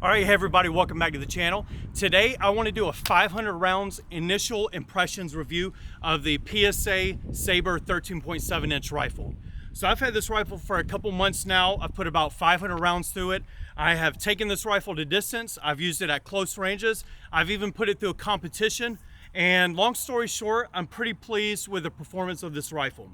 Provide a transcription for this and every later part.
All right, hey everybody, welcome back to the channel. Today I want to do a 500 rounds initial impressions review of the PSA SABRE 13.7 inch rifle. So I've had this rifle for a couple months now. I've put about 500 rounds through it. I have taken this rifle to distance. I've used it at close ranges. I've even put it through a competition. And long story short, I'm pretty pleased with the performance of this rifle.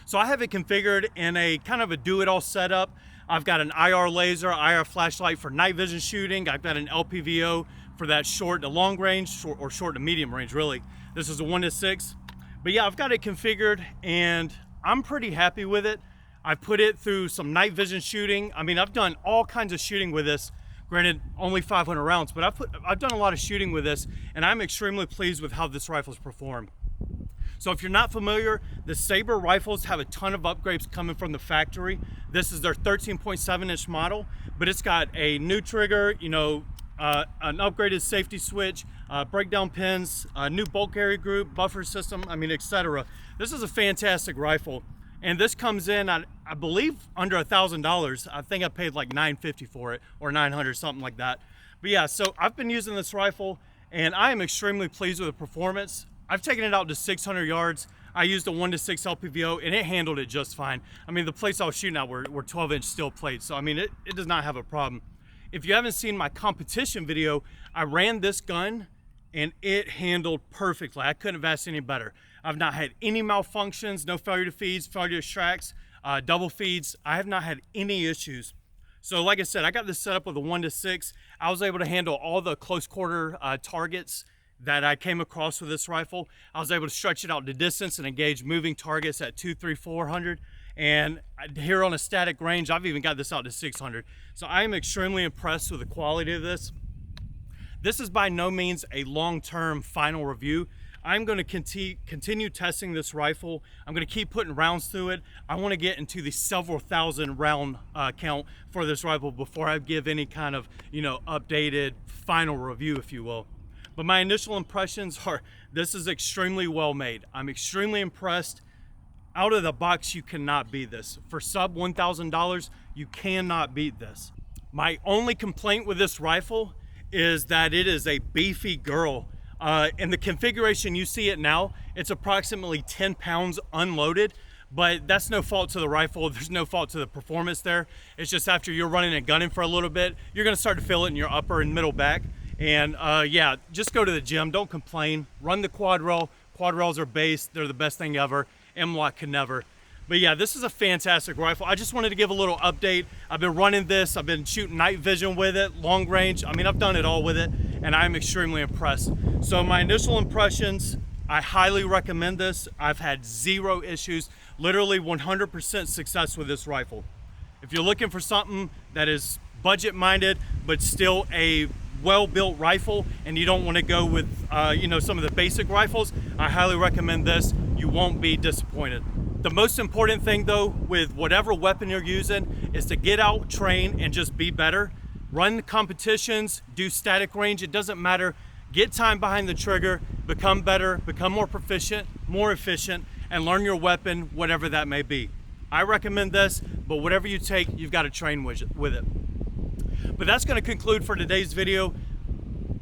So I have it configured in a kind of a do-it-all setup. I've got an IR laser, IR flashlight for night vision shooting. I've got an LPVO for that short to long range, short to medium range, really. This is a 1:6. But yeah, I've got it configured and I'm pretty happy with it. I put it through some night vision shooting. I mean, I've done all kinds of shooting with this. Granted, only 500 rounds, but I've done a lot of shooting with this and I'm extremely pleased with how this rifle's performed. So if you're not familiar, the SABRE rifles have a ton of upgrades coming from the factory. This is their 13.7 inch model, but it's got a new trigger, an upgraded safety switch, breakdown pins, a new bulk area group, buffer system, etc. This is a fantastic rifle. And this comes in, I believe, under $1,000. I think I paid like $950 for it, or $900, something like that. But yeah, so I've been using this rifle and I am extremely pleased with the performance. I've taken it out to 600 yards. I used a 1:6 LPVO and it handled it just fine. I mean, the plates I was shooting at were 12-inch steel plates. So I mean, it does not have a problem. If you haven't seen my competition video, I ran this gun and it handled perfectly. I couldn't have asked any better. I've not had any malfunctions, no failure to feeds, failure to tracks, double feeds. I have not had any issues. So like I said, I got this set up with a 1:6. I was able to handle all the close quarter targets that I came across with this rifle. I was able to stretch it out to distance and engage moving targets at 200, 300, 400. And here on a static range, I've even got this out to 600. So I am extremely impressed with the quality of this. This is by no means a long-term final review. I'm going to continue testing this rifle. I'm going to keep putting rounds through it. I want to get into the several thousand round count for this rifle before I give any kind of, updated final review, if you will. But my initial impressions are, this is extremely well made. I'm extremely impressed. Out of the box, you cannot beat this. For sub $1,000, you cannot beat this. My only complaint with this rifle is that it is a beefy girl. In the configuration you see it now, it's approximately 10 pounds unloaded, but that's no fault to the rifle. There's no fault to the performance there. It's just after you're running and gunning for a little bit, you're gonna start to feel it in your upper and middle back. And yeah, just go to the gym, don't complain. Run the quad rail. Quad rails are base, they're the best thing ever. M-Lock can never. But yeah, this is a fantastic rifle. I just wanted to give a little update. I've been running this, I've been shooting night vision with it, long range. I mean, I've done it all with it, and I'm extremely impressed. So my initial impressions, I highly recommend this. I've had zero issues, literally 100% success with this rifle. If you're looking for something that is budget-minded, but still a well-built rifle, and you don't want to go with some of the basic rifles, I highly recommend this. You won't be disappointed. The most important thing though, with whatever weapon you're using, is to get out, train, and just be better. Run competitions, do static range, it doesn't matter. Get time behind the trigger, become better, become more proficient, more efficient, and learn your weapon, whatever that may be. I recommend this, but whatever you take, you've got to train with it. But that's going to conclude for today's video.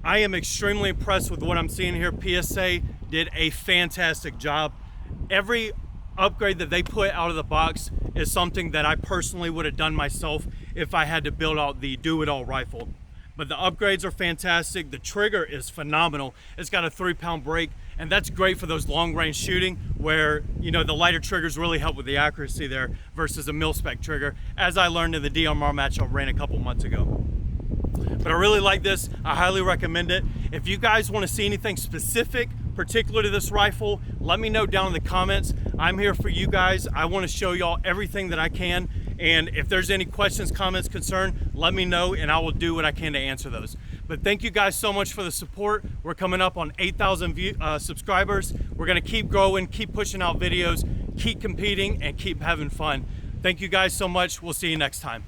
I am extremely impressed with what I'm seeing here. PSA did a fantastic job. Every upgrade that they put out of the box is something that I personally would have done myself if I had to build out the do-it-all rifle. But the upgrades are fantastic. The trigger is phenomenal. It's got a 3-pound brake, and that's great for those long-range shooting where, the lighter triggers really help with the accuracy there versus a mil-spec trigger, as I learned in the DMR match I ran a couple months ago. But I really like this. I highly recommend it. If you guys want to see anything specific, particular to this rifle, let me know down in the comments. I'm here for you guys. I want to show y'all everything that I can. And if there's any questions, comments, concern, let me know and I will do what I can to answer those. But thank you guys so much for the support. We're coming up on 8,000 subscribers. We're gonna keep growing, keep pushing out videos, keep competing, and keep having fun. Thank you guys so much. We'll see you next time.